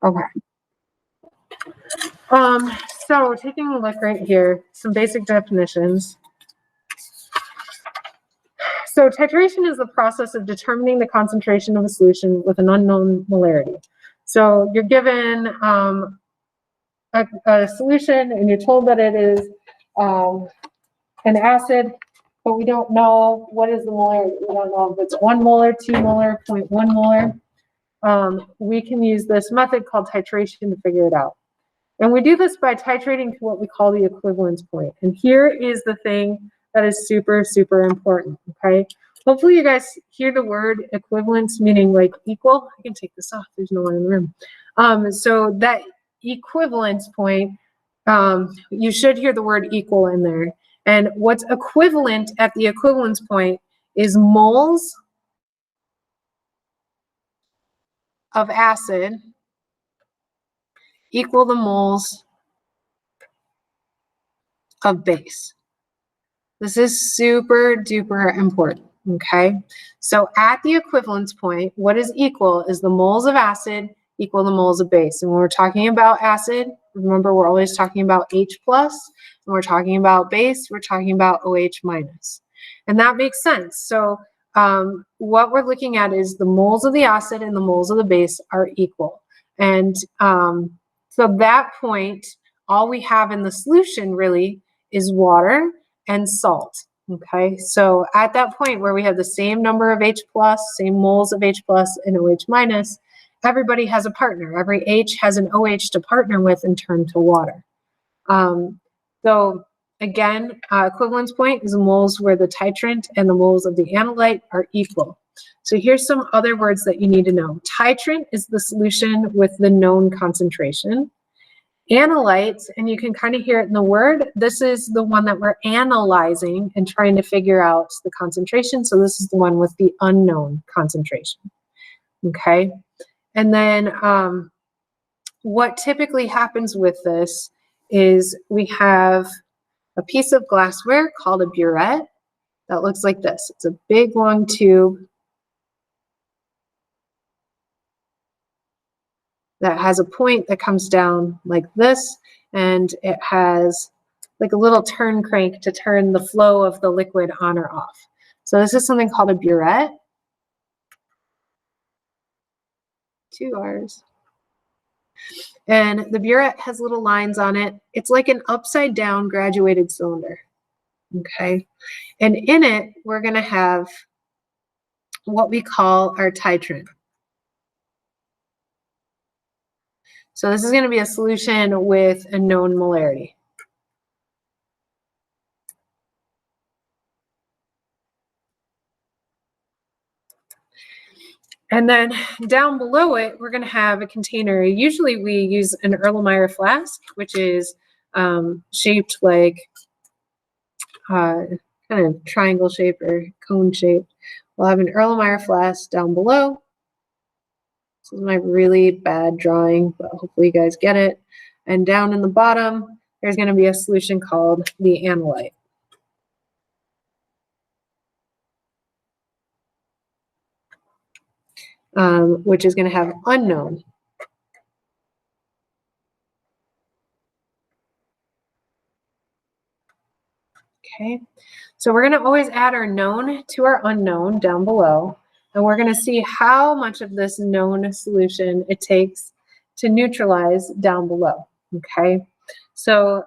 Okay. So taking a look right here, some basic definitions. So titration is the process of determining the concentration of a solution with an unknown molarity. So you're given a solution and you're told that it is an acid, but we don't know what is the molarity. We don't know if it's 1 molar, 2 molar, 0.1 molar. We can use this method called titration to figure it out. And we do this by titrating to what we call the equivalence point. And here is the thing that is super, super important, okay? Hopefully you guys hear the word equivalence, meaning like equal. I can take this off, there's no one in the room. So that equivalence point, you should hear the word equal in there. And what's equivalent at the equivalence point is moles of acid equal the moles of base. This is super duper important, okay? So at the equivalence point, what is equal is the moles of acid equal the moles of base. And when we're talking about acid, remember we're always talking about H plus. When we're talking about base, we're talking about OH minus. And that makes sense. So what we're looking at is the moles of the acid and the moles of the base are equal. And so that point, all we have in the solution really is water and salt. Okay, so at that point where we have the same number of H plus, same moles of H plus and OH minus, everybody has a partner. Every H has an OH to partner with and turn to water. So again, equivalence point is moles where the titrant and the moles of the analyte are equal. So here's some other words that you need to know. Titrant is the solution with the known concentration. Analyte, and you can kind of hear it in the word, this is the one that we're analyzing and trying to figure out the concentration. So this is the one with the unknown concentration. Okay. And then what typically happens with this is we have a piece of glassware called a burette that looks like this. It's a big long tube that has a point that comes down like this, and it has like a little turn crank to turn the flow of the liquid on or off. So this is something called a burette. 2 R's. And the burette has little lines on it. It's like an upside down graduated cylinder. Okay. And in it, we're going to have what we call our titrant. So this is going to be a solution with a known molarity. And then down below it, we're going to have a container. Usually we use an Erlenmeyer flask, which is shaped like kind of triangle shape or cone shape. We'll have an Erlenmeyer flask down below. This is my really bad drawing, but hopefully you guys get it. And down in the bottom, there's going to be a solution called the analyte. Which is going to have unknown. Okay, so we're going to always add our known to our unknown down below, and we're going to see how much of this known solution it takes to neutralize down below. Okay, so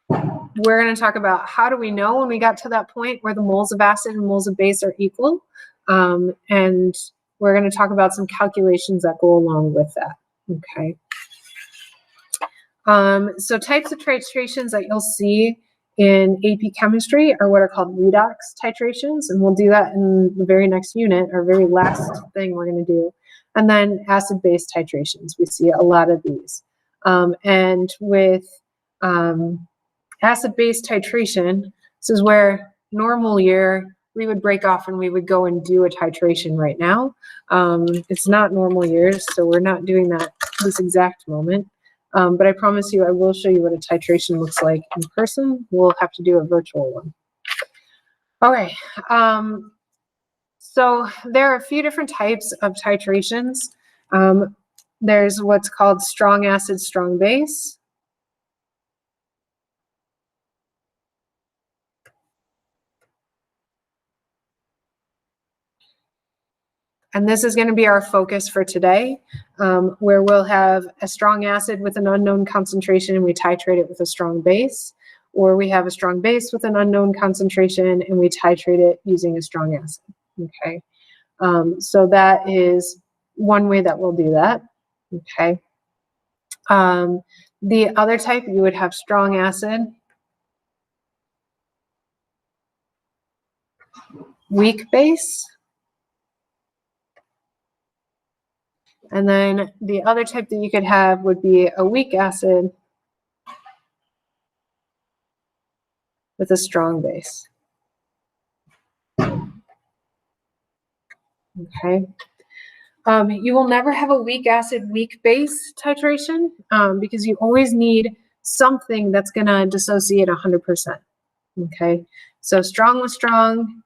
we're going to talk about how do we know when we got to that point where the moles of acid and moles of base are equal, and we're going to talk about some calculations that go along with that. Okay. So types of titrations that you'll see in AP chemistry are what are called redox titrations, and we'll do that in the very next unit, our very last thing we're going to do. And then acid-base titrations, we see a lot of these. And with acid-base titration, this is where normal year we would break off and we would go and do a titration right now. It's not normal years, so we're not doing that this exact moment. But I promise you, I will show you what a titration looks like in person. We'll have to do a virtual one. Okay, so there are a few different types of titrations. there's what's called strong acid, strong base. And this is going to be our focus for today, where we'll have a strong acid with an unknown concentration and we titrate it with a strong base, or we have a strong base with an unknown concentration and we titrate it using a strong acid. Okay, so that is one way that we'll do that. Okay, the other type, you would have strong acid, weak base. And then the other type that you could have would be a weak acid with a strong base. Okay. You will never have a weak acid, weak base titration because you always need something that's going to dissociate 100%. Okay. So strong with strong,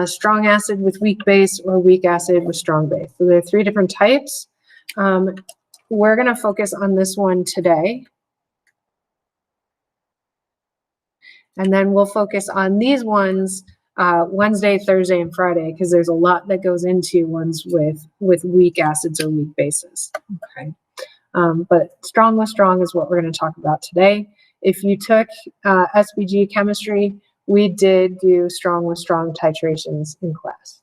strong acid with weak base, or weak acid with strong base. So there are 3 different types. We're going to focus on this one today. And then we'll focus on these ones Wednesday, Thursday, and Friday, because there's a lot that goes into ones with weak acids or weak bases. Okay. But strong with strong is what we're going to talk about today. If you took SBG chemistry, we did do strong with strong titrations in class.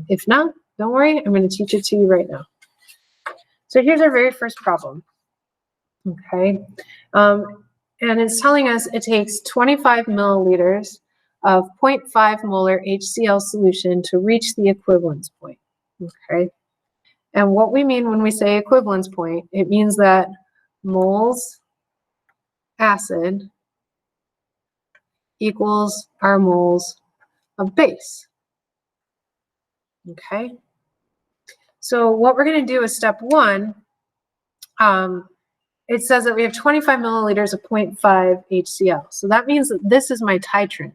If not, don't worry, I'm going to teach it to you right now. So here's our very first problem. Okay. And it's telling us it takes 25 milliliters of 0.5 molar HCl solution to reach the equivalence point. Okay. And what we mean when we say equivalence point, it means that moles acid equals our moles of base. Okay. So what we're going to do is step 1. It says that we have 25 milliliters of 0.5 HCl. So that means that this is my titrant,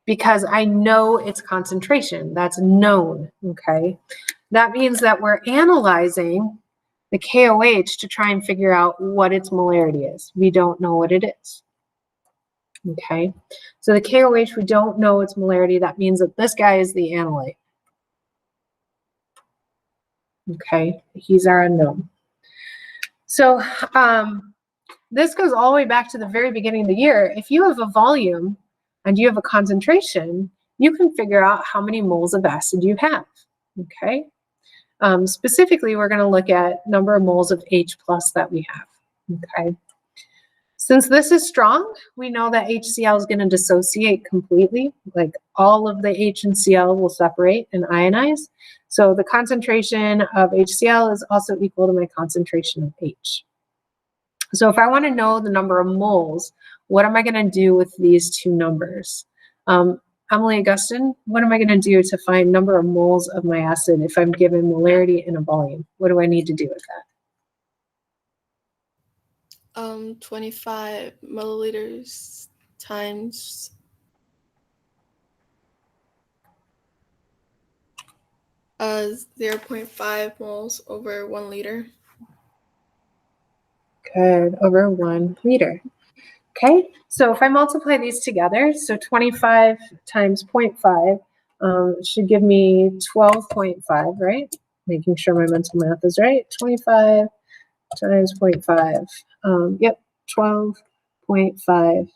because I know its concentration. That's known, okay? That means that we're analyzing the KOH to try and figure out what its molarity is. We don't know what it is, okay? So the KOH, we don't know its molarity. That means that this guy is the analyte. Okay, he's our unknown. So this goes all the way back to the very beginning of the year. If you have a volume and you have a concentration, you can figure out how many moles of acid you have. Okay. Specifically, we're going to look at number of moles of H plus that we have. Okay. Since this is strong, we know that HCl is going to dissociate completely. Like all of the H and Cl will separate and ionize. So the concentration of HCl is also equal to my concentration of H. So if I want to know the number of moles, what am I going to do with these 2 numbers? Emily Augustin, what am I going to do to find number of moles of my acid if I'm given molarity in a volume? What do I need to do with that? 25 milliliters times 0.5 moles over 1 liter. Good, over 1 liter. Okay, so if I multiply these together, so 25 times 0.5 should give me 12.5, right? Making sure my mental math is right. 25 times 0.5. Yep, 12.5.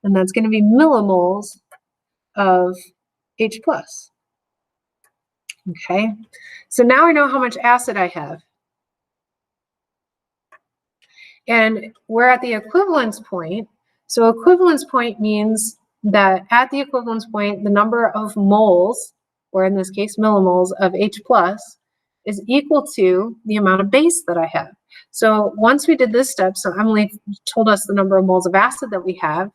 And that's going to be millimoles of H plus. Okay, so now I know how much acid I have. And we're at the equivalence point. So equivalence point means that at the equivalence point, the number of moles, or in this case, millimoles of H plus, is equal to the amount of base that I have. So once we did this step, so Emily told us the number of moles of acid that we have,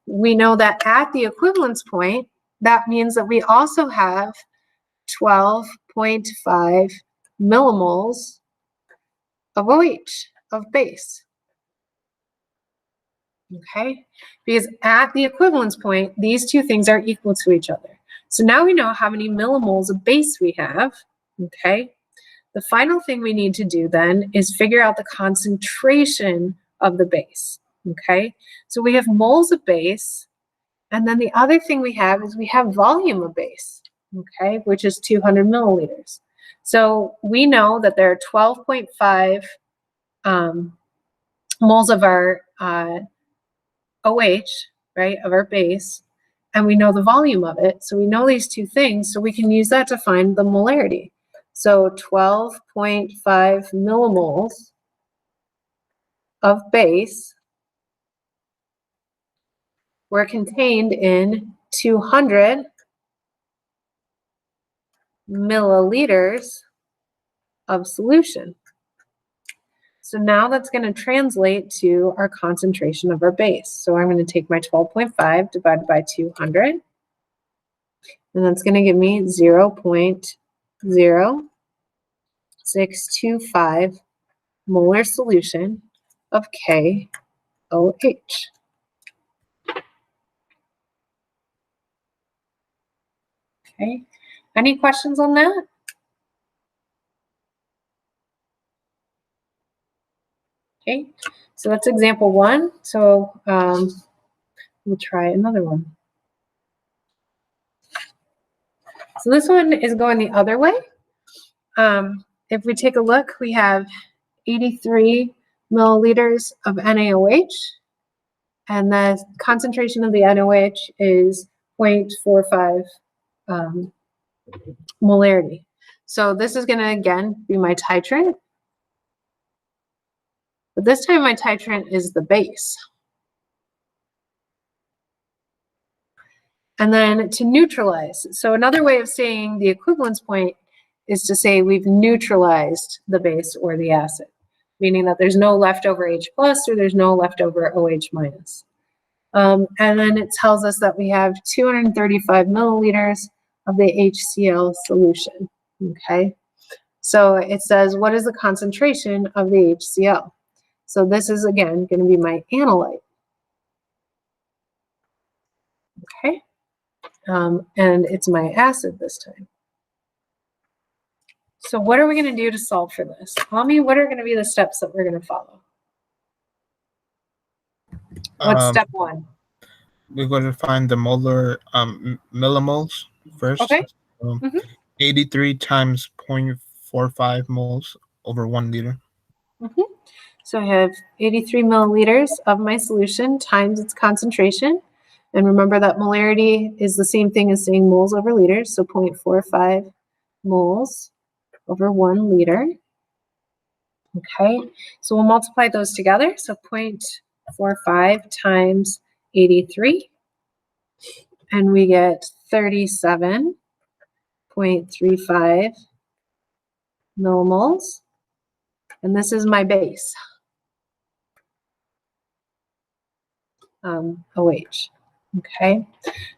we know that at the equivalence point, that means that we also have 12.5 millimoles of OH, of base. Okay, because at the equivalence point, these 2 things are equal to each other. So now we know how many millimoles of base we have. okay? The final thing we need to do then is figure out the concentration of the base, okay? So we have moles of base, and then the other thing we have is we have volume of base, okay, which is 200 milliliters. So we know that there are 12.5 moles of our OH, right, of our base, and we know the volume of it. So we know these two things, so we can use that to find the molarity. So 12.5 millimoles of base were contained in 200 milliliters of solution. So now that's going to translate to our concentration of our base. So I'm going to take my 12.5 divided by 200, and that's going to give me 0.0625 molar solution of KOH. Okay, any questions on that? Okay, so that's example one. So we'll try another one. So this one is going the other way. If we take a look, we have 83 milliliters of NaOH, and the concentration of the NaOH is 0.45 molarity. So this is going to, again, be my titrant. But this time my titrant is the base. And then to neutralize. So another way of saying the equivalence point is to say we've neutralized the base or the acid, meaning that there's no leftover H plus or there's no leftover OH minus. And then it tells us that we have 235 milliliters of the HCl solution, okay? So it says, what is the concentration of the HCl? So this is, again, going to be my analyte, okay? And it's my acid this time. So what are we going to do to solve for this? Tell me, what are going to be the steps that we're going to follow? What's step one? We're going to find the molar millimoles first. Okay. So 83 times 0.45 moles over 1 liter. So I have 83 milliliters of my solution times its concentration. And remember that molarity is the same thing as saying moles over liters. So 0.45 moles over 1 liter. Okay, so we'll multiply those together. So 0.45 times 83. And we get 37.35 millimoles. And this is my base, OH. Okay,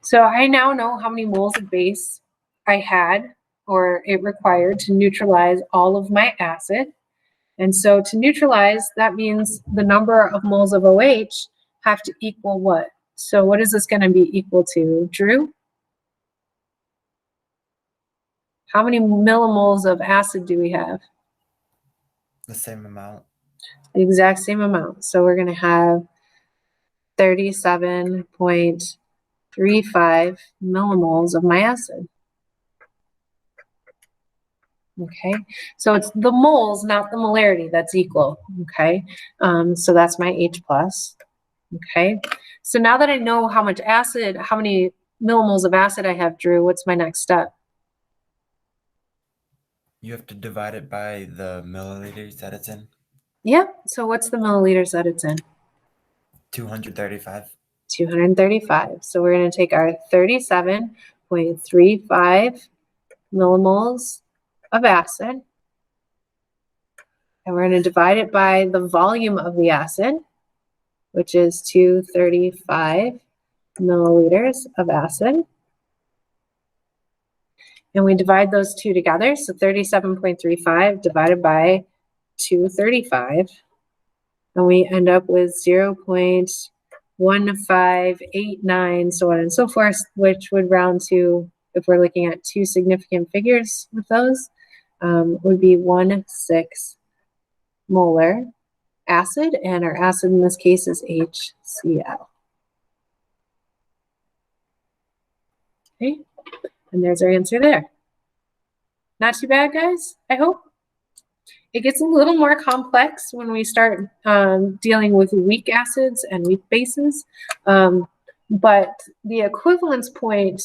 so I now know how many moles of base I had or it required to neutralize all of my acid. And so to neutralize, that means the number of moles of OH have to equal what? So what is this going to be equal to, Drew? How many millimoles of acid do we have? The same amount. The exact same amount. So we're going to have 37.35 millimoles of my acid. Okay, so it's the moles, not the molarity, that's equal. Okay, so that's my H plus. Okay, so now that I know how much acid, how many millimoles of acid I have, Drew, what's my next step? You have to divide it by the milliliters that it's in. Yep, so what's the milliliters that it's in? 235. 235. So we're going to take our 37.35 millimoles of acid, and we're going to divide it by the volume of the acid, which is 235 milliliters of acid. And we divide those two together, so 37.35 divided by 235, and we end up with 0.1589, so on and so forth, which would round to, if we're looking at two significant figures with those, would be 1,6 molar acid, and our acid in this case is HCl. Okay, and there's our answer there. Not too bad, guys, I hope. It gets a little more complex when we start dealing with weak acids and weak bases, but the equivalence point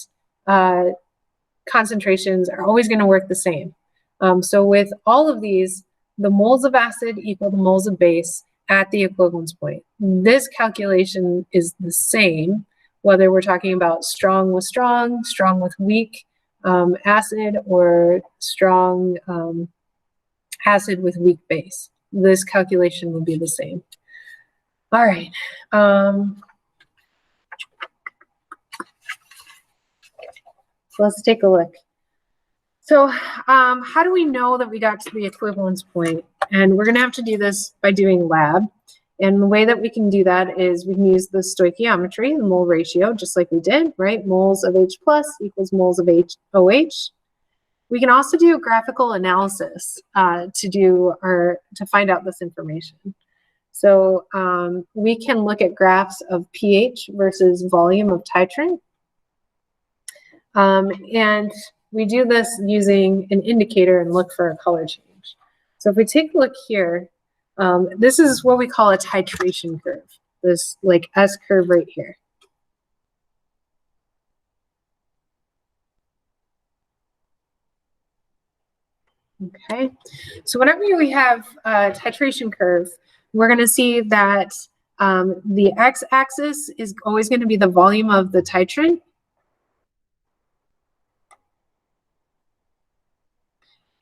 concentrations are always going to work the same. So with all of these, the moles of acid equal the moles of base at the equivalence point. This calculation is the same, whether we're talking about strong with weak acid, or strong acid with weak base. This calculation will be the same. All right. So let's take a look. So how do we know that we got to the equivalence point? And we're going to have to do this by doing lab. And the way that we can do that is we can use the stoichiometry, the mole ratio, just like we did, right? Moles of H plus equals moles of OH. We can also do a graphical analysis to find out this information. So we can look at graphs of pH versus volume of titrant. And we do this using an indicator and look for a color change. So if we take a look here, this is what we call a titration curve, this like S curve right here. Okay, so whenever we have a titration curve, we're going to see that the x-axis is always going to be the volume of the titrant.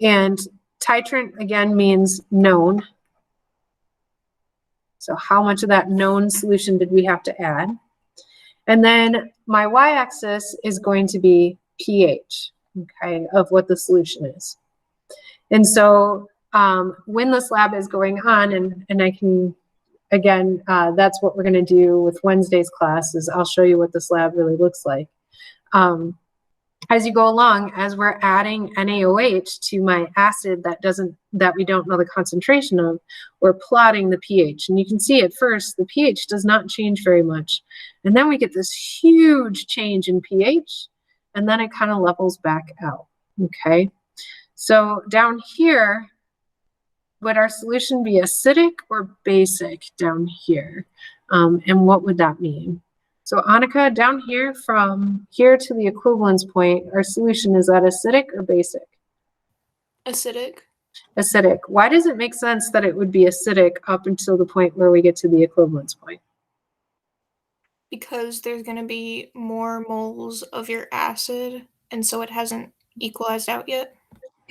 And titrant, again, means known. So how much of that known solution did we have to add? And then my y-axis is going to be pH, okay, of what the solution is. And so when this lab is going on, and I can, again, that's what we're going to do with Wednesday's class, is I'll show you what this lab really looks like. As you go along, as we're adding NaOH to my acid that we don't know the concentration of, we're plotting the pH. And you can see at first the pH does not change very much. And then we get this huge change in pH, and then it kind of levels back out, okay? So down here, would our solution be acidic or basic down here? And what would that mean? So Annika, down here from here to the equivalence point, our solution, is that acidic or basic? Acidic. Acidic. Why does it make sense that it would be acidic up until the point where we get to the equivalence point? Because there's going to be more moles of your acid, and so it hasn't equalized out yet.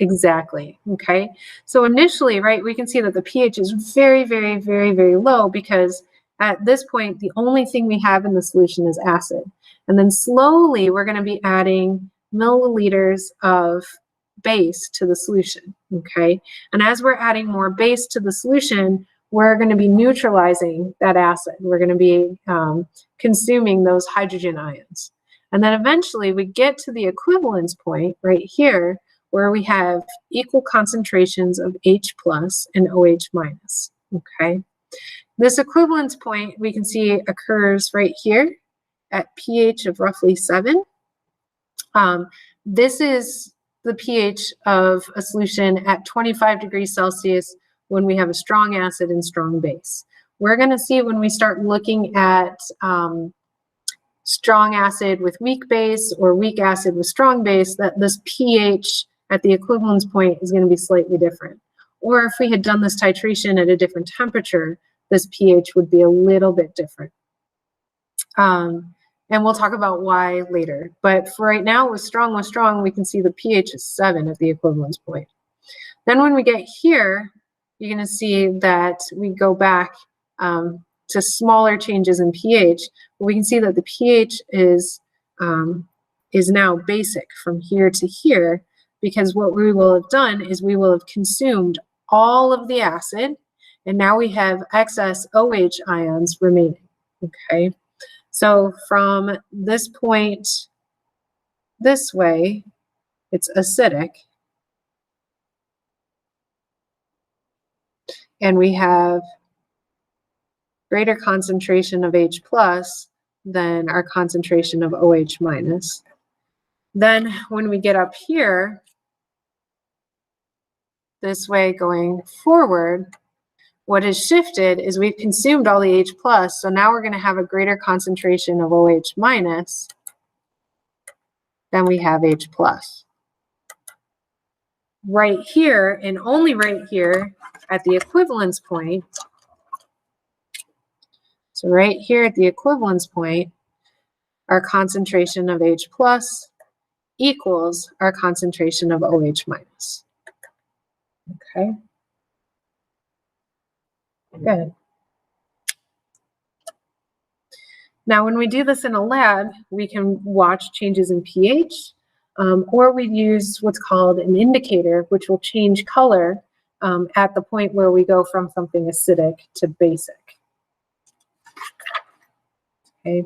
Exactly, okay? So initially, right, we can see that the pH is very, very, very, very low, because at this point, the only thing we have in the solution is acid. And then slowly, we're going to be adding milliliters of base to the solution, okay? And as we're adding more base to the solution, we're going to be neutralizing that acid. We're going to be consuming those hydrogen ions. And then eventually, we get to the equivalence point right here, where we have equal concentrations of H plus and OH minus, okay? This equivalence point, we can see, occurs right here at pH of roughly 7. This is the pH of a solution at 25 degrees Celsius when we have a strong acid and strong base. We're going to see when we start looking at strong acid with weak base or weak acid with strong base, that this pH at the equivalence point is going to be slightly different. Or if we had done this titration at a different temperature, this pH would be a little bit different. And we'll talk about why later. But for right now, with strong, we can see the pH is 7 at the equivalence point. Then when we get here, you're going to see that we go back to smaller changes in pH. But we can see that the pH is now basic from here to here, because what we will have done is we will have consumed all of the acid, and now we have excess OH ions remaining, okay? So from this point this way, it's acidic. and we have greater concentration of H plus than our concentration of OH minus. Then when we get up here, this way going forward, what has shifted is we've consumed all the H plus, so now we're going to have a greater concentration of OH minus than we have H plus. Right here, and only right here at the equivalence point, so right here at the equivalence point, our concentration of H plus equals our concentration of OH minus. Okay. Good. Now, when we do this in a lab, we can watch changes in pH, or we use what's called an indicator, which will change color at the point where we go from something acidic to basic. Okay.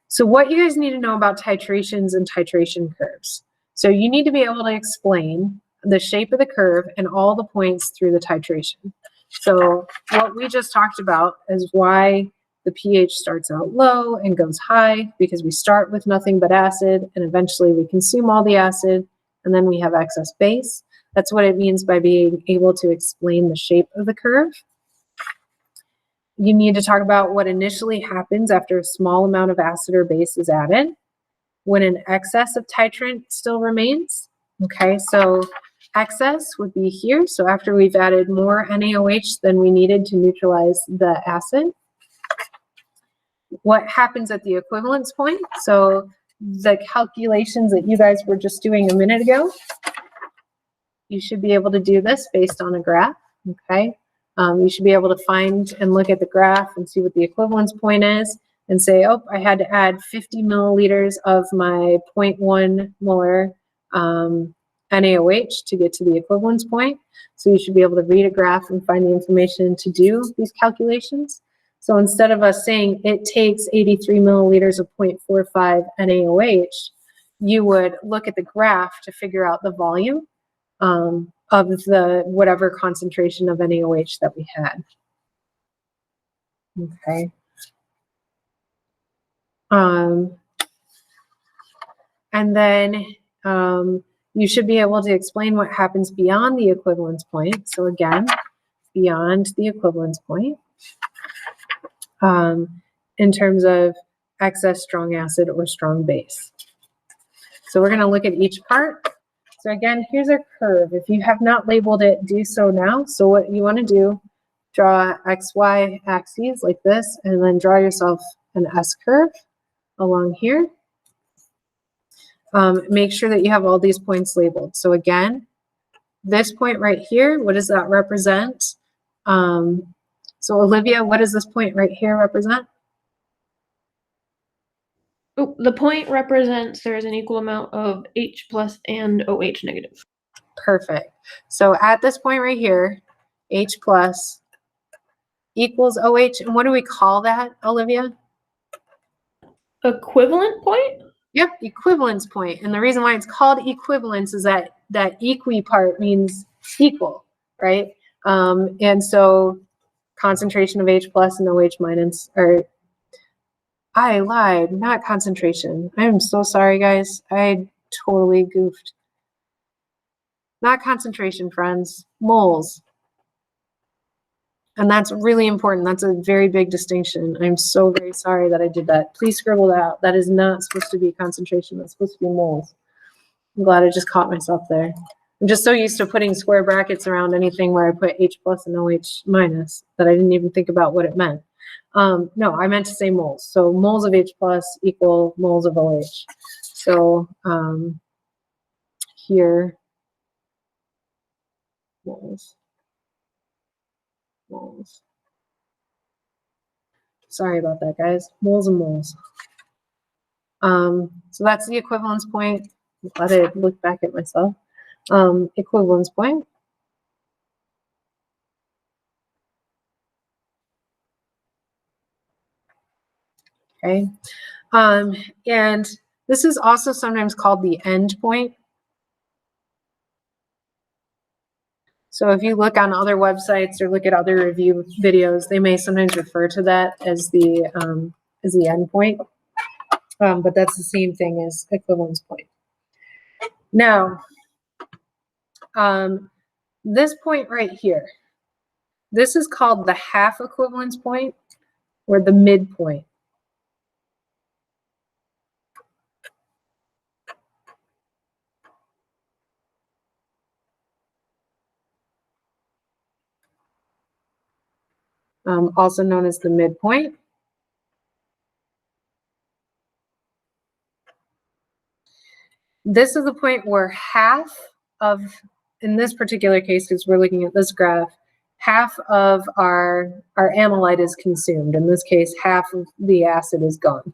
So what you guys need to know about titrations and titration curves. So you need to be able to explain the shape of the curve and all the points through the titration. So what we just talked about is why the pH starts out low and goes high, because we start with nothing but acid and eventually we consume all the acid and then we have excess base. That's what it means by being able to explain the shape of the curve. You need to talk about what initially happens after a small amount of acid or base is added, when an excess of titrant still remains. Okay, so excess would be here. So after we've added more NaOH than we needed to neutralize the acid. What happens at the equivalence point? So the calculations that you guys were just doing a minute ago, you should be able to do this based on a graph, okay? You should be able to find and look at the graph and see what the equivalence point is and say, oh, I had to add 50 milliliters of my 0.1 molar NaOH to get to the equivalence point. So you should be able to read a graph and find the information to do these calculations. So instead of us saying it takes 83 milliliters of 0.45 NaOH, you would look at the graph to figure out the volume of the whatever concentration of NaOH that we had. Okay. And then you should be able to explain what happens beyond the equivalence point. So again, beyond the equivalence point, in terms of excess strong acid or strong base. So we're going to look at each part. So again, here's our curve. If you have not labeled it, do so now. So what you want to do, draw XY axes like this, and then draw yourself an S curve along here. Make sure that you have all these points labeled. So again, this point right here, what does that represent? So Olivia, what does this point right here represent? Oh, the point represents there is an equal amount of H plus and OH negative. Perfect. So at this point right here, H plus equals OH. And what do we call that, Olivia? Equivalent point? Yep, equivalence point. And the reason why it's called equivalence is that that equi part means equal, right? And so concentration of H plus and OH minus, or I lied, not concentration. I am so sorry, guys. I totally goofed. Not concentration, friends, moles. And that's really important. That's a very big distinction. I'm so very sorry that I did that. Please scribble that out. That is not supposed to be concentration. That's supposed to be moles. I'm glad I just caught myself there. I'm just so used to putting square brackets around anything where I put H plus and OH minus that I didn't even think about what it meant. No, I meant to say moles. So moles of H plus equal moles of OH. So here, moles. Moles. Sorry about that, guys. Moles and moles. So that's the equivalence point. I'm glad I looked back at myself. Equivalence point. Okay. And this is also sometimes called the end point. So if you look on other websites or look at other review videos, they may sometimes refer to that as the endpoint. But that's the same thing as equivalence point. Now, this point right here, this is called the half equivalence point or the midpoint. Also known as the midpoint. This is the point where half of, in this particular case, because we're looking at this graph, half of our analyte is consumed. In this case, half of the acid is gone.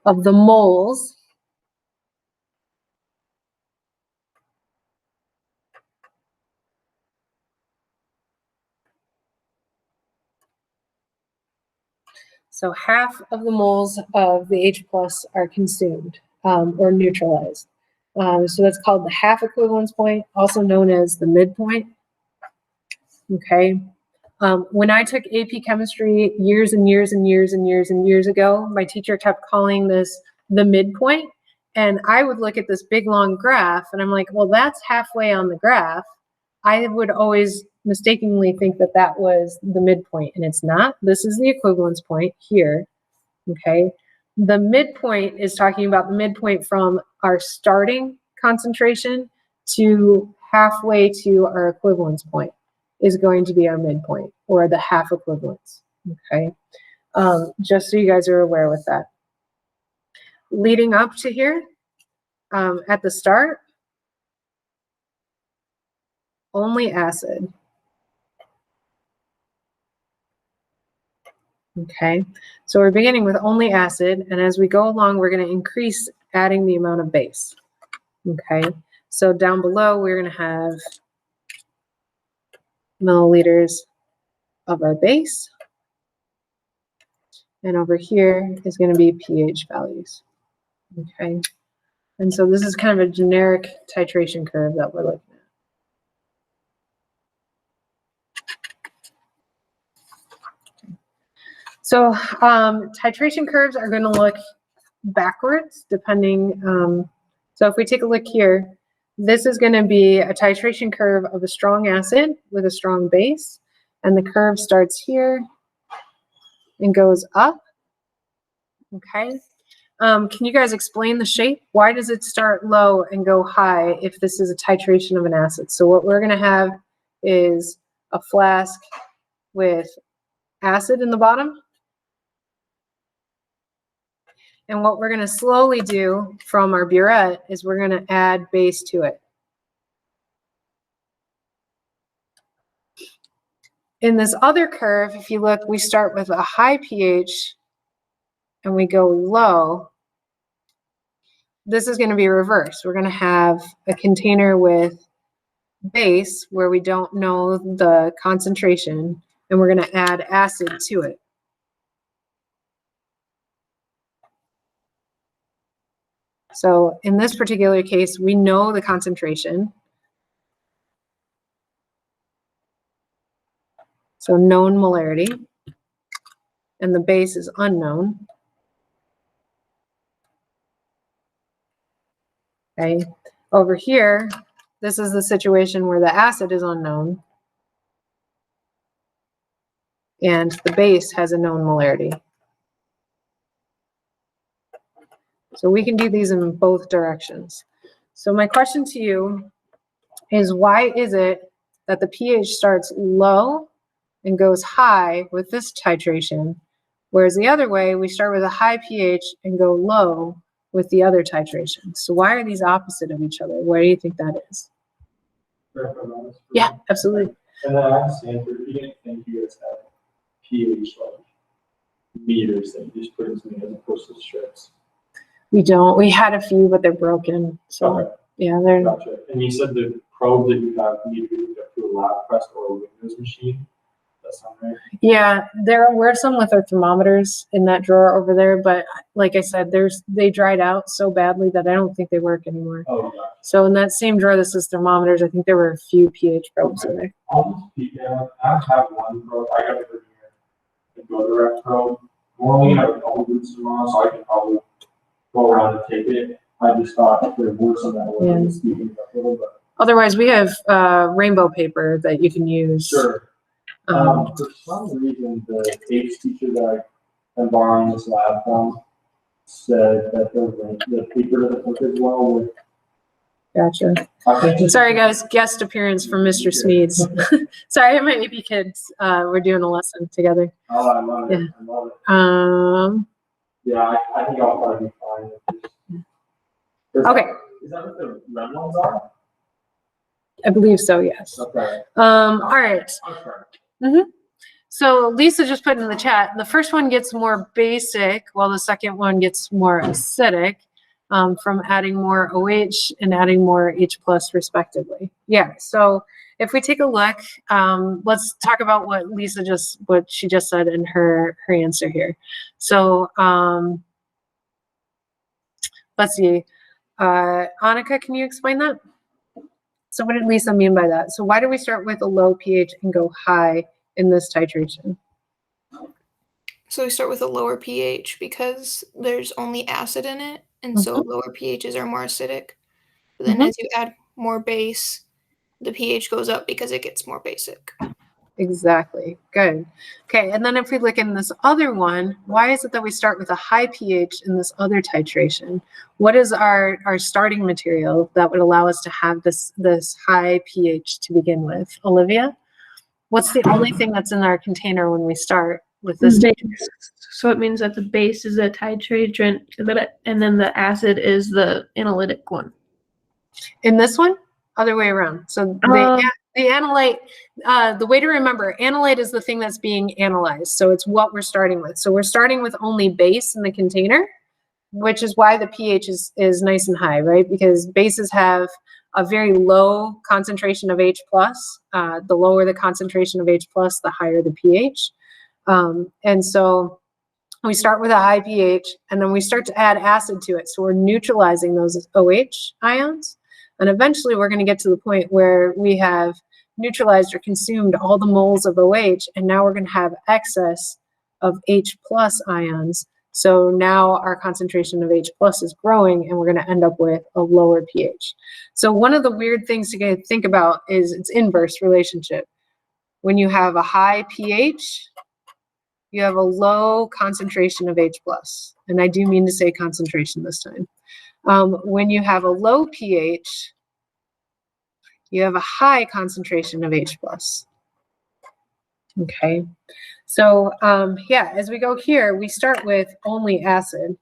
Of the moles, so half of the moles of the H plus are consumed or neutralized. So that's called the half equivalence point, also known as the midpoint. Okay. When I took AP chemistry years and years and years and years and years ago, my teacher kept calling this the midpoint. And I would look at this big long graph and I'm like, well, that's halfway on the graph. I would always mistakenly think that that was the midpoint, and it's not. This is the equivalence point here. Okay. The midpoint is talking about the midpoint from our starting concentration to halfway to our equivalence point is going to be our midpoint, or the half equivalence. Okay. Just so you guys are aware with that. Leading up to here, at the start, only acid. Okay, so we're beginning with only acid, and as we go along, we're going to increase adding the amount of base. Okay, so down below, we're going to have milliliters of our base, and over here is going to be pH values. Okay, and so this is kind of a generic titration curve that we're looking at. So titration curves are going to look backwards depending. So if we take a look here, this is going to be a titration curve of a strong acid with a strong base. And the curve starts here and goes up. Okay. Can you guys explain the shape? Why does it start low and go high if this is a titration of an acid? So what we're going to have is a flask with acid in the bottom. And what we're going to slowly do from our burette is we're going to add base to it. In this other curve, if you look, we start with a high pH and we go low. This is going to be reversed. We're going to have a container with base where we don't know the concentration, and we're going to add acid to it. So in this particular case, we know the concentration. So known molarity, and the base is unknown. Okay, over here, this is the situation where the acid is unknown and the base has a known molarity. So we can do these in both directions. So my question to you is, why is it that the pH starts low and goes high with this titration, whereas the other way, we start with a high pH and go low with the other titration? So why are these opposite of each other? Why do you think that is? Yeah, absolutely. And then I understand for you didn't think you guys had pH like meters that you just put into me as opposed to strips. We don't. We had a few, but they're broken. So Okay. yeah, they're. Gotcha. And you said the probe that you have need to be hooked up to a lab press or a Windows machine. that sound right? Yeah, there were some with our thermometers in that drawer over there, but like I said, they dried out so badly that I don't think they work anymore. Oh, yeah. So in that same drawer that says thermometers, I think there were a few pH probes in there. I'll just peek at it. I have one probe. I got it for here. The go direct probe. We're only gonna have a couple boots tomorrow, so I can probably go around and take it. I just thought if there were some that Yeah. were speaking up a little bit. Otherwise, we have rainbow paper that you can use. Sure. Um, For some reason, the H teacher that I'm borrowing this lab from said that the paper doesn't work as well with. Gotcha. I think Sorry, guys. Guest appearance from Mr. Smeeds. Sorry, my AP kids. We're doing a lesson together. Oh, I love it. I love it. Yeah, I think I'll probably be fine with this. Okay. Is that what the red ones are? I believe so. Yes. Okay. All right. Okay. So Lisa just put in the chat, the first one gets more basic, while the second one gets more acidic, from adding more OH and adding more H plus respectively. Yeah, so if we take a look, let's talk about what she just said in her answer here. So let's see, Annika, can you explain that? So what did Lisa mean by that? So why do we start with a low pH and go high in this titration? So we start with a lower pH because there's only acid in it, and so lower pHs are more acidic. But then as you add more base, the pH goes up because it gets more basic. Exactly. Good. Okay, and then if we look in this other one, why is it that we start with a high pH in this other titration? What is our starting material that would allow us to have this high pH to begin with? Olivia? What's the only thing that's in our container when we start with this? Base. So it means that the base is a titrant, and then the acid is the analytic one. In this one? Other way around. So the analyte, the way to remember, analyte is the thing that's being analyzed. So it's what we're starting with. So we're starting with only base in the container, which is why the pH is nice and high, right? Because bases have a very low concentration of H plus. The lower the concentration of H plus, the higher the pH. And so we start with a high pH, and then we start to add acid to it. So we're neutralizing those OH ions. And eventually we're going to get to the point where we have neutralized or consumed all the moles of OH, and now we're going to have excess of H plus ions. So now our concentration of H plus is growing, and we're going to end up with a lower pH. So one of the weird things to think about is its inverse relationship. When you have a high pH, you have a low concentration of H plus. And I do mean to say concentration this time. When you have a low pH, you have a high concentration of H plus. Okay, so yeah, as we go here, we start with only acid.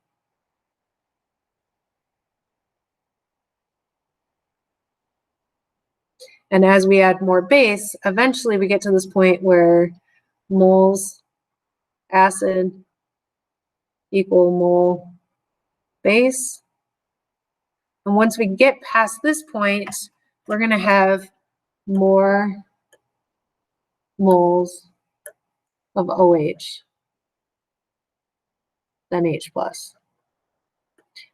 And as we add more base, eventually we get to this point where moles acid equal mole base. And once we get past this point, we're going to have more moles of OH than H plus.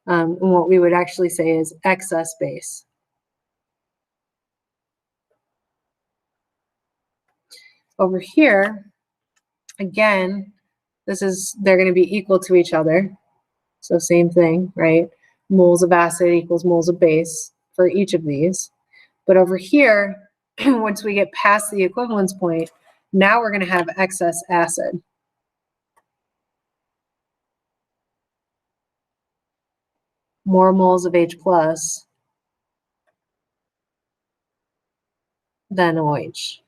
And what we would actually say is excess base. Over here, again, they're going to be equal to each other. So same thing, right? Moles of acid equals moles of base for each of these. But over here, once we get past the equivalence point, now we're going to have excess acid. More moles of H plus than OH.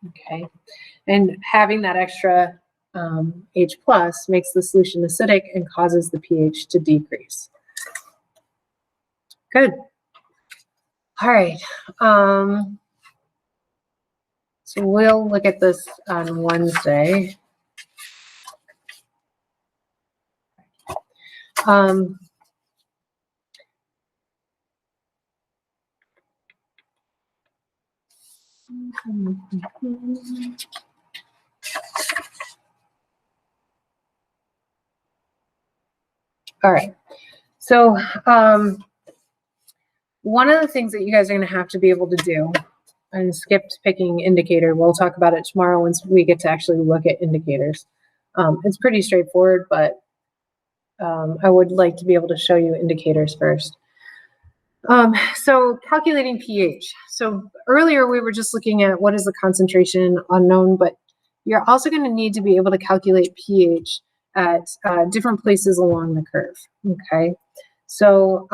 Okay, and having that extra H plus makes the solution acidic and causes the pH to decrease. Good. All right. So we'll look at this on Wednesday. All right. So one of the things that you guys are going to have to be able to do, and skipped picking indicator, we'll talk about it tomorrow once we get to actually look at indicators. It's pretty straightforward, but I would like to be able to show you indicators first. So calculating pH. So earlier we were just looking at what is the concentration unknown, but you're also going to need to be able to calculate pH at different places along the curve. Okay. So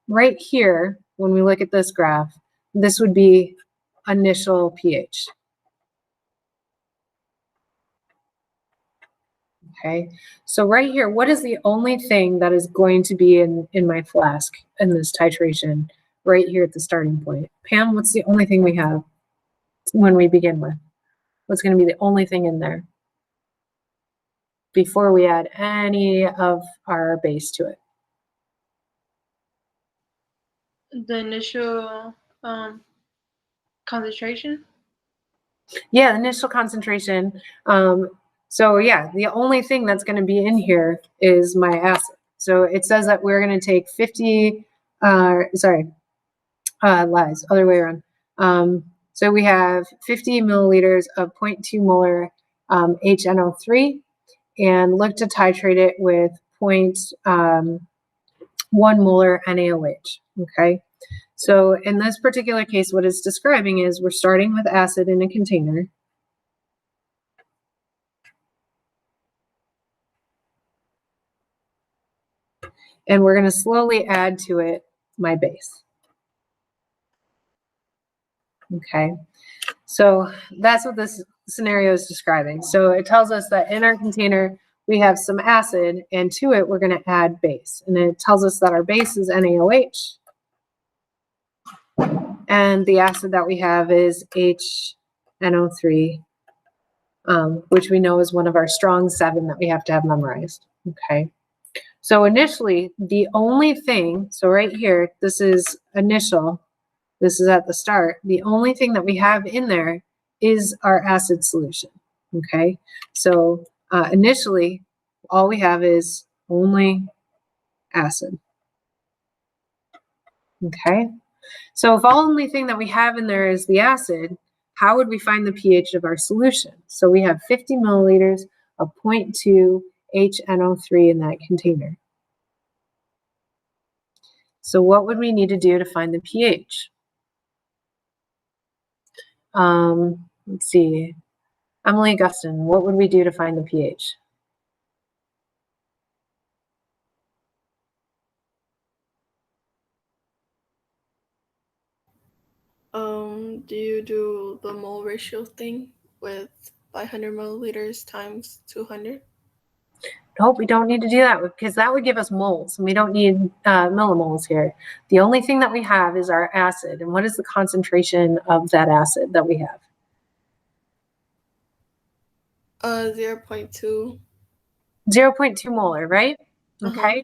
right here, when we look at this graph, this would be initial pH. Okay, so right here, what is the only thing that is going to be in my flask in this titration right here at the starting point? Pam, what's the only thing we have when we begin with? What's going to be the only thing in there before we add any of our base to it? The initial concentration. Yeah, initial concentration. So yeah, the only thing that's going to be in here is my acid. So it says that we're going to take 50, lies, other way around. So we have 50 milliliters of 0.2 molar HNO3 and look to titrate it with 0.1 molar NaOH, okay? So in this particular case, what it's describing is we're starting with acid in a container. And we're going to slowly add to it my base. Okay, so that's what this scenario is describing. So it tells us that in our container, we have some acid, and to it, we're going to add base. And it tells us that our base is NaOH. And the acid that we have is HNO3, which we know is one of our strong 7 that we have to have memorized. Okay. So initially, the only thing, so right here, this is initial, this is at the start, the only thing that we have in there is our acid solution, okay? So initially, all we have is only acid, okay? So if all only thing that we have in there is the acid, how would we find the pH of our solution? So we have 50 milliliters of 0.2 HNO3 in that container. So what would we need to do to find the pH? Let's see. Emily Gustin, what would we do to find the pH? Do you do the mole ratio thing with 500 milliliters times 200? Nope, we don't need to do that because that would give us moles, and we don't need millimoles here. The only thing that we have is our acid, and what is the concentration of that acid that we have? 0.2. 0.2 molar, right? Okay.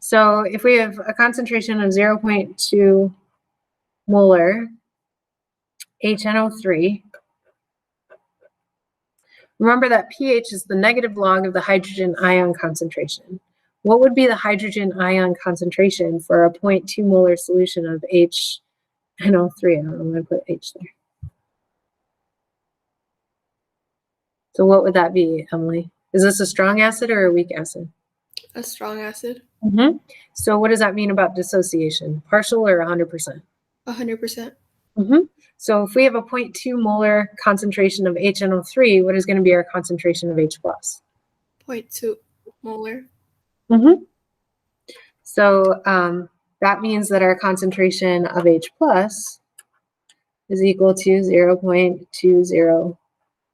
So if we have a concentration of 0.2 molar HNO3, remember that pH is the negative log of the hydrogen ion concentration. What would be the hydrogen ion concentration for a 0.2 molar solution of HNO3? I don't know why I put H there. So what would that be, Emily? Is this a strong acid or a weak acid? A strong acid. Mm-hmm. So what does that mean about dissociation? Partial or 100%? 100%. Mm-hmm. So if we have a 0.2 molar concentration of HNO3, what is going to be our concentration of H+? 0.2 molar. Mm-hmm. So that means that our concentration of H+ is equal to 0.20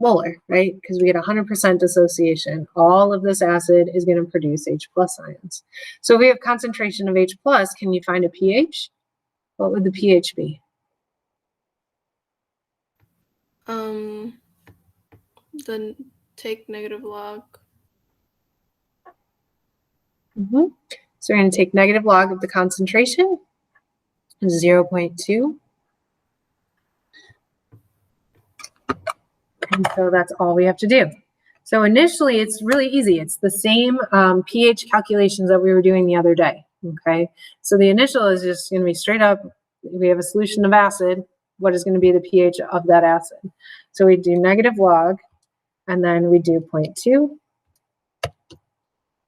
molar, right? Because we get 100% dissociation. All of this acid is going to produce H+ ions. So if we have concentration of H+, can you find a pH? What would the pH be? Then take negative log. Mm-hmm. So we're going to take negative log of the concentration, 0.2. And so that's all we have to do. So initially, it's really easy. It's the same pH calculations that we were doing the other day, okay? So the initial is just going to be straight up, we have a solution of acid, what is going to be the pH of that acid? So we do negative log, and then we do 0.2,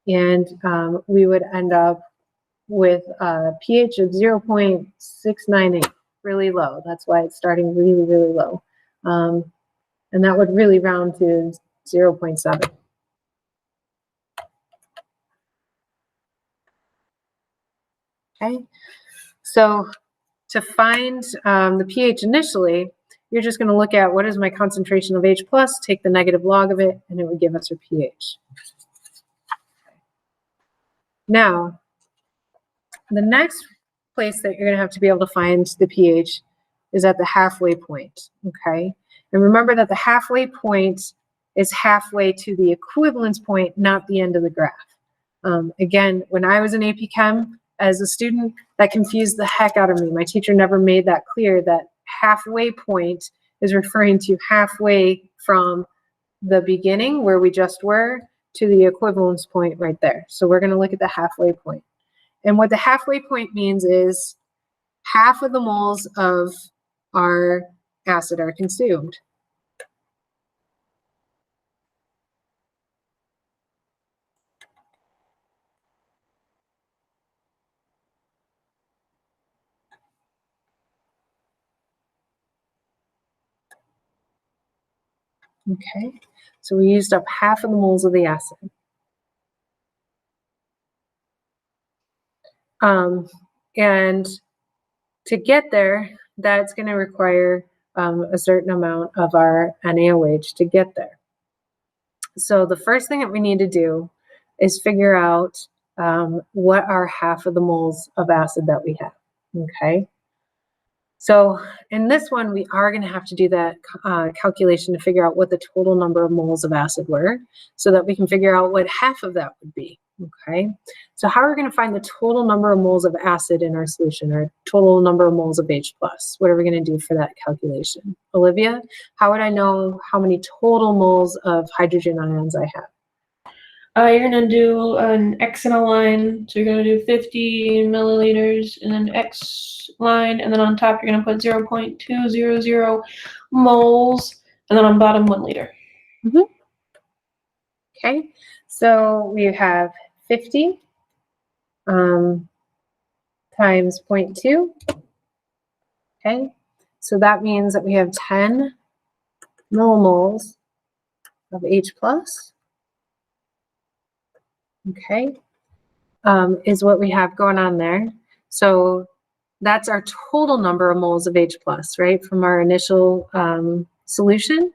and we would end up with a pH of 0.698, really low. That's why it's starting really, really low. And that would really round to 0.7. Okay, so to find the pH initially, you're just going to look at what is my concentration of H plus, take the negative log of it, and it would give us our pH. Now, the next place that you're going to have to be able to find the pH is at the halfway point, okay? And remember that the halfway point is halfway to the equivalence point, not the end of the graph. Again, when I was in AP Chem as a student, that confused the heck out of me. My teacher never made that clear, that halfway point is referring to halfway from the beginning where we just were to the equivalence point right there. So we're going to look at the halfway point. And what the halfway point means is half of the moles of our acid are consumed. Okay, so we used up half of the moles of the acid. And to get there, that's going to require a certain amount of our NaOH to get there. So the first thing that we need to do is figure out what are half of the moles of acid that we have, okay? So in this one, we are going to have to do that calculation to figure out what the total number of moles of acid were so that we can figure out what half of that would be, okay? So how are we going to find the total number of moles of acid in our solution, or total number of moles of H+? What are we going to do for that calculation? Olivia, how would I know how many total moles of hydrogen ions I have? You're gonna do an X in a line, so you're gonna do 50 milliliters, and then X line, and then on top you're gonna put 0.200 moles, and then on bottom 1 liter. Okay, so we have 50 times 0.2. Okay, so that means that we have 10 millimoles of H+. Okay, is what we have going on there. So that's our total number of moles of H+, right, from our initial solution.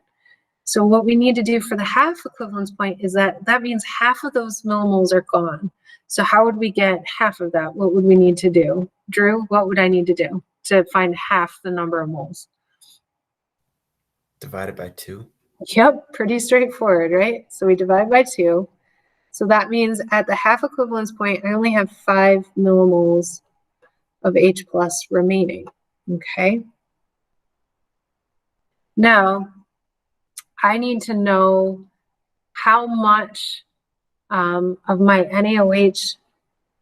So what we need to do for the half equivalence point is that means half of those millimoles are gone. So how would we get half of that? What would we need to do? Drew, what would I need to do to find half the number of moles? Divided by 2. Yep, pretty straightforward, right? So we divide by 2. So that means at the half equivalence point, I only have 5 millimoles of H+ remaining, okay? Now, I need to know how much of my NaOH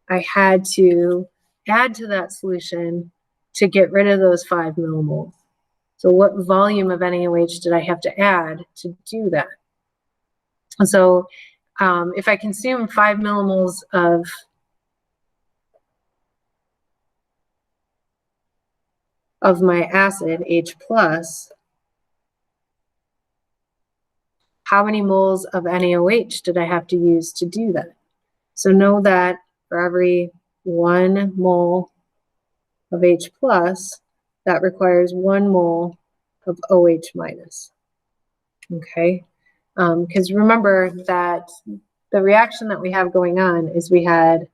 I had to add to that solution to get rid of those 5 millimoles. So what volume of NaOH did I have to add to do that? And so if I consume 5 millimoles of my acid, H+, how many moles of NaOH did I have to use to do that? So know that for every 1 mole of H+, that requires 1 mole of OH minus. Okay? Because remember that the reaction that we have going on is we had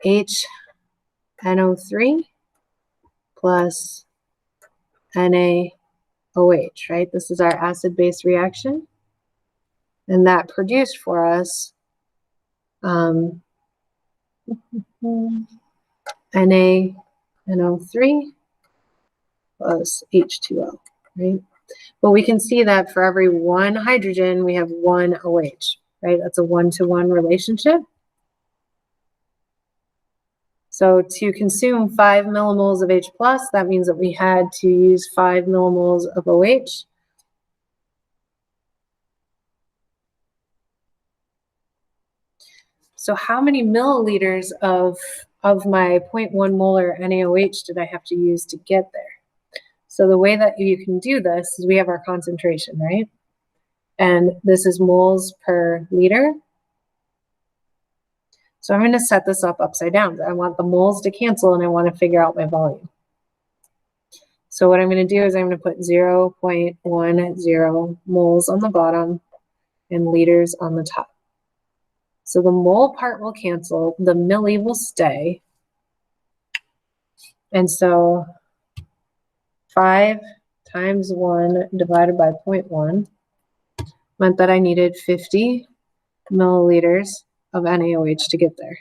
HNO3 plus NaOH, right? This is our acid-base reaction. And that produced for us NaNO3 plus H2O, right? But we can see that for every one hydrogen, we have one OH, right? That's a 1-to-1 relationship. So to consume 5 millimoles of H+, that means that we had to use 5 millimoles of OH. So how many milliliters of my 0.1 molar NaOH did I have to use to get there? So the way that you can do this is we have our concentration, right? And this is moles per liter. So I'm going to set this up upside down. I want the moles to cancel and I want to figure out my volume. So what I'm going to do is I'm going to put 0.10 moles on the bottom and liters on the top. So the mole part will cancel, the milli will stay. And so 5 times 1 divided by 0.1 meant that I needed 50 milliliters of NaOH to get there.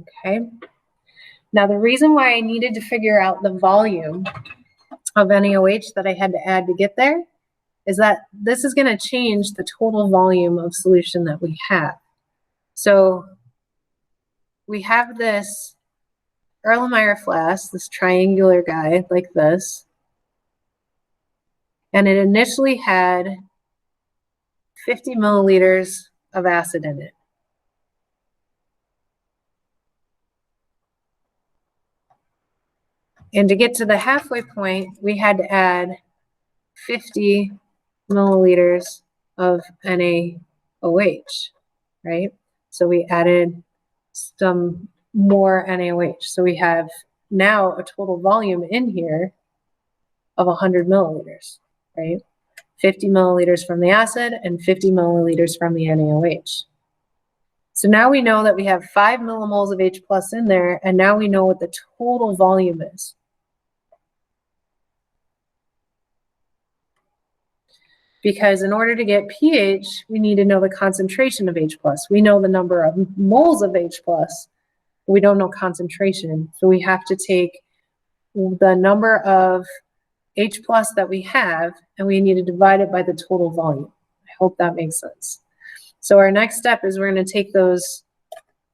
Okay. Now the reason why I needed to figure out the volume of NaOH that I had to add to get there is that this is going to change the total volume of solution that we have. So we have this Erlenmeyer flask, this triangular guy like this, and it initially had 50 milliliters of acid in it. And to get to the halfway point, we had to add 50 milliliters of NaOH, right? So we added some more NaOH. So we have now a total volume in here of 100 milliliters, right? 50 milliliters from the acid and 50 milliliters from the NaOH. So now we know that we have 5 millimoles of H+ in there, and now we know what the total volume is. Because in order to get pH, we need to know the concentration of H+. We know the number of moles of H+, but we don't know concentration. So we have to take the number of H+ that we have, and we need to divide it by the total volume. I hope that makes sense. So our next step is we're going to take those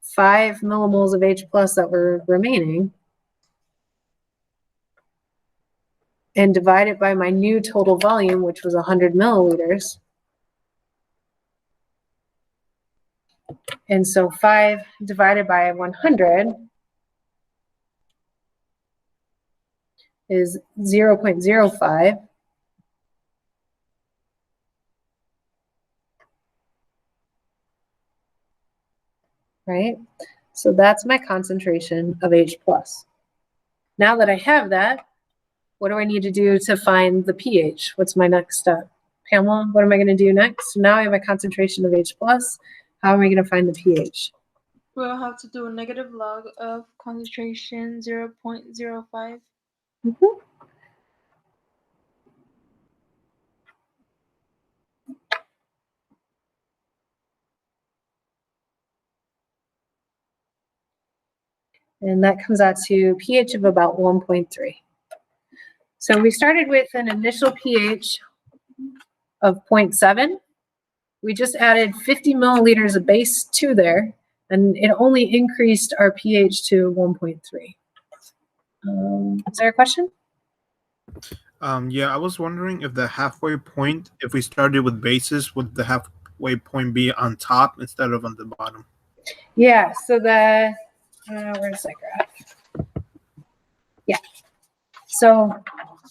5 millimoles of H+ that were remaining and divide it by my new total volume, which was 100 milliliters. And so 5 divided by 100 is 0.05. Right? So that's my concentration of H+. Now that I have that, what do I need to do to find the pH? What's my next step? Pamela, what am I going to do next? Now I have a concentration of H+. How am I going to find the pH? We'll have to do a negative log of concentration 0.05. Mm-hmm. And that comes out to pH of about 1.3. So we started with an initial pH of 0.7. We just added 50 milliliters of base to there, and it only increased our pH to 1.3. Is there a question? Yeah, I was wondering if the halfway point, if we started with bases, would the halfway point be on top instead of on the bottom? Yeah, so the, where's that graph? Yeah. So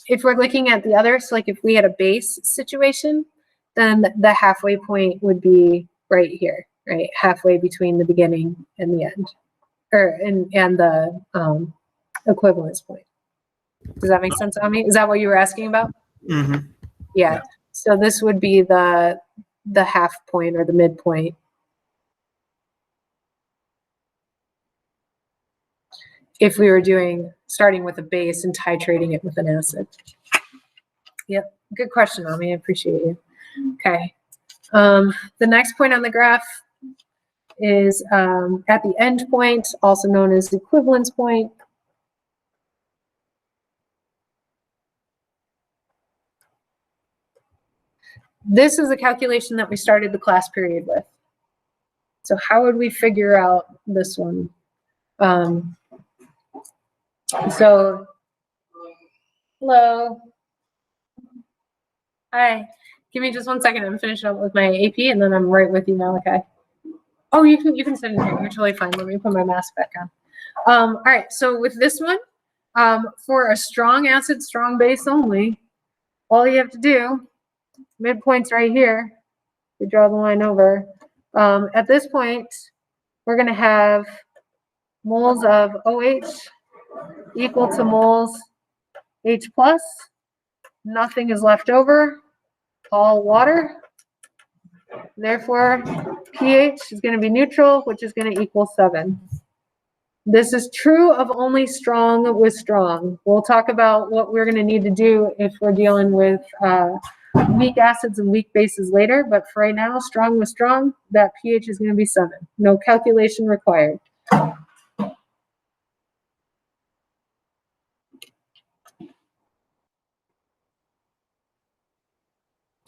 if we're looking at the other, so like if we had a base situation, then the halfway point would be right here, right? Halfway between the beginning and the end, or and the equivalence point. Does that make sense, Ami? Is that what you were asking about? Mm-hmm. Yeah. So this would be the half point or the midpoint. If we were starting with a base and titrating it with an acid. Yep, good question, Ami, I appreciate you. Okay, the next point on the graph is at the end point, also known as the equivalence point. this is the calculation that we started the class period with. So how would we figure out this one? So, hello. Hi. Give me just 1 second. I'm finishing up with my AP and then I'm right with you, Malachi. Oh, you can sit in here. You're totally fine. Let me put my mask back on. All right. So with this one, for a strong acid, strong base only, all you have to do, midpoint's right here. We draw the line over. At this point, we're going to have moles of OH equal to moles H plus. Nothing is left over, all water. Therefore, pH is going to be neutral, which is going to equal 7. This is true of only strong with strong. We'll talk about what we're going to need to do if we're dealing with weak acids and weak bases later, but for right now, strong with strong, that pH is going to be 7. No calculation required.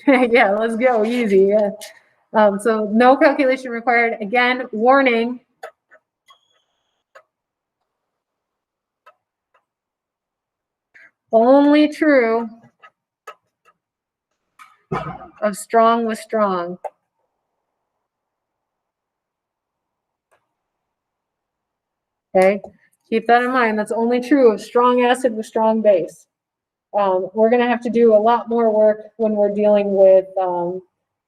Yeah, let's go, easy, yeah. So no calculation required. Again, warning. Only true of strong with strong. Okay, keep that in mind. That's only true of strong acid with strong base. We're going to have to do a lot more work when we're dealing with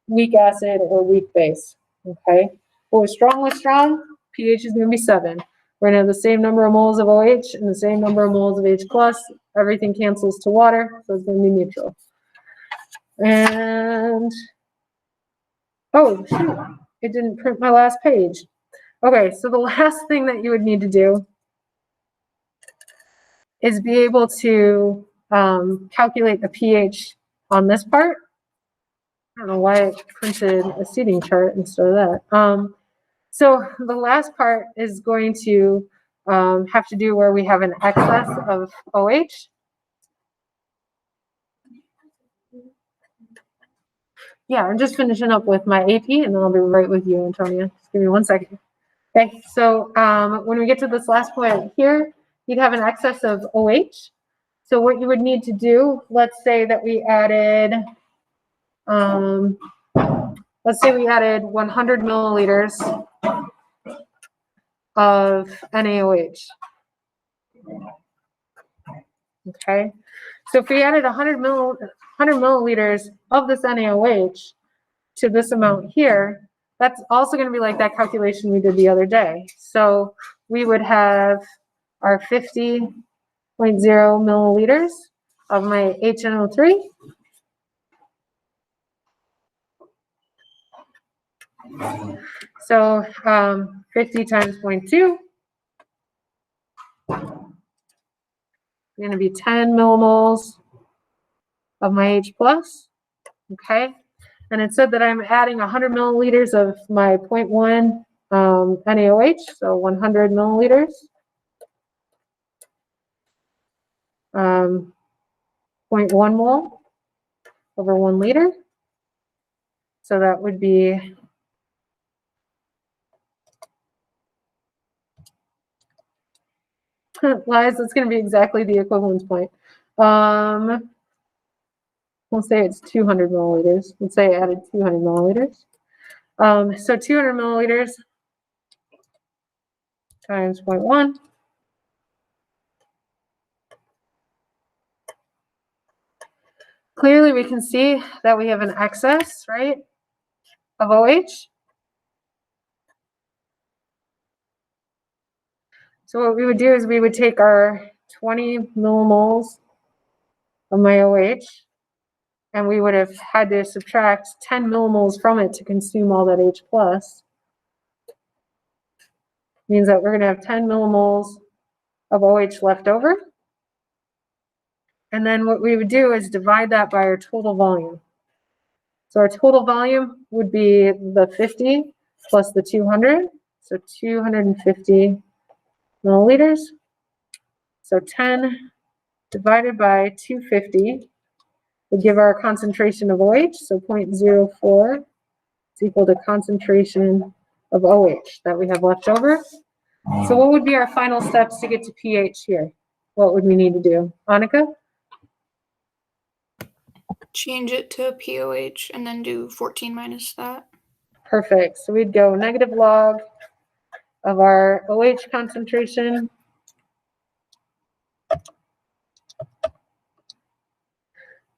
weak acid or weak base. Okay, but with strong, pH is going to be 7. We're going to have the same number of moles of OH and the same number of moles of H plus. Everything cancels to water, so it's going to be neutral. And, oh, shoot, it didn't print my last page. Okay, so the last thing that you would need to do is be able to calculate the pH on this part. I don't know why it printed a seating chart instead of that. So the last part is going to have to do where we have an excess of OH. Yeah, I'm just finishing up with my AP and then I'll be right with you, Antonia. Just give me 1 second. Okay, so when we get to this last point here, you'd have an excess of OH. So what you would need to do, let's say that we added, let's say we added 100 milliliters of NaOH. Okay, so if we added 100 milliliters of this NaOH to this amount here, that's also going to be like that calculation we did the other day. So we would have our 50.0 milliliters of my HNO3. So 50 times 0.2 is going to be 10 millimoles of my H plus. Okay, and it said that I'm adding 100 milliliters of my 0.1 NaOH, so 100 milliliters. 0.1 mole over 1 liter. So that would be lies, that's going to be exactly the equivalence point. We'll say it's 200 milliliters. Let's say I added 200 milliliters. So 200 milliliters times 0.1. Clearly, we can see that we have an excess, right, of OH. So what we would do is we would take our 20 millimoles of my OH, and we would have had to subtract 10 millimoles from it to consume all that H plus. Means that we're going to have 10 millimoles of OH left over. And then what we would do is divide that by our total volume. So our total volume would be the 50 plus the 200, so 250 milliliters. So 10 divided by 250 would give our concentration of OH, so 0.04 is equal to concentration of OH that we have left over. So what would be our final steps to get to pH here? What would we need to do? Annika? Change it to POH and then do 14 minus that. Perfect. So we'd go negative log of our OH concentration.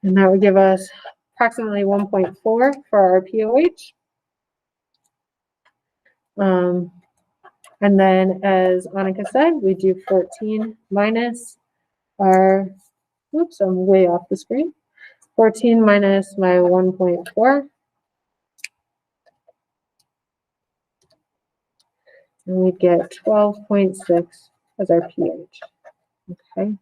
And that would give us approximately 1.4 for our POH. And then, as Annika said, we do 14 minus our, oops, I'm way off the screen. 14 minus my 1.4. And we get 12.6 as our pH. Okay.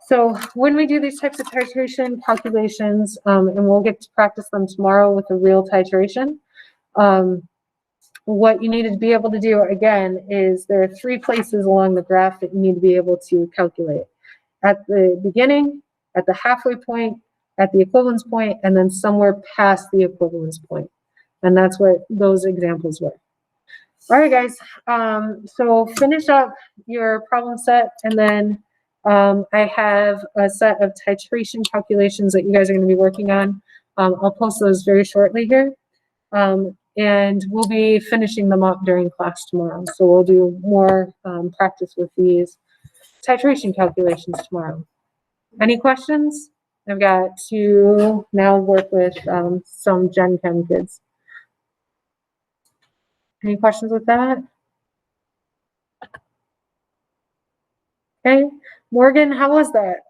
So when we do these types of titration calculations, and we'll get to practice them tomorrow with a real titration, what you need to be able to do again is there are 3 places along the graph that you need to be able to calculate. At the beginning, at the halfway point, at the equivalence point, and then somewhere past the equivalence point. And that's what those examples were. All right, guys. So finish up your problem set, and then I have a set of titration calculations that you guys are going to be working on. I'll post those very shortly here. And we'll be finishing them up during class tomorrow. So we'll do more practice with these titration calculations tomorrow. Any questions? I've got to now work with some Gen Chem kids. Any questions with that? Okay, Morgan, how was that?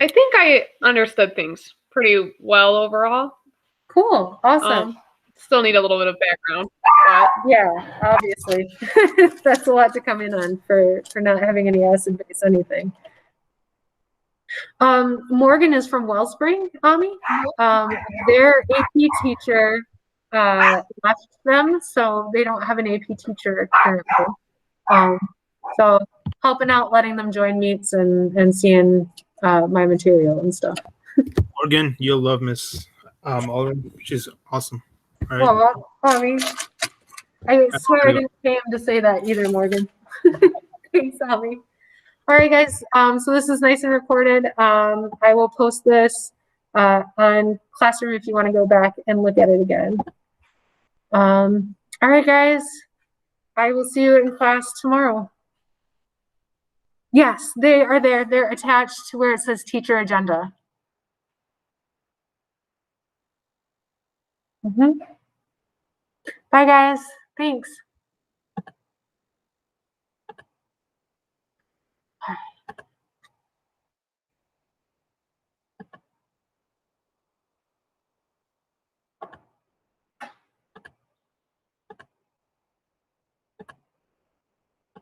I think I understood things pretty well overall. Cool, awesome. Still need a little bit of background, but Yeah, obviously. That's a lot to come in on for not having any acid base anything. Morgan is from Wellspring, Ami. Their AP teacher left them, so they don't have an AP teacher currently. So helping out, letting them join meets and seeing my material and stuff. Morgan, you'll love Miss Alden. She's awesome. All right. Well, Ami, I swear I didn't pay him to say that either, Morgan. Thanks, Ami. All right, guys. So this is nice and recorded. I will post this on Classroom if you want to go back and look at it again. All right, guys. I will see you in class tomorrow. Yes, they are there. They're attached to where it says teacher agenda. Bye, guys. Thanks.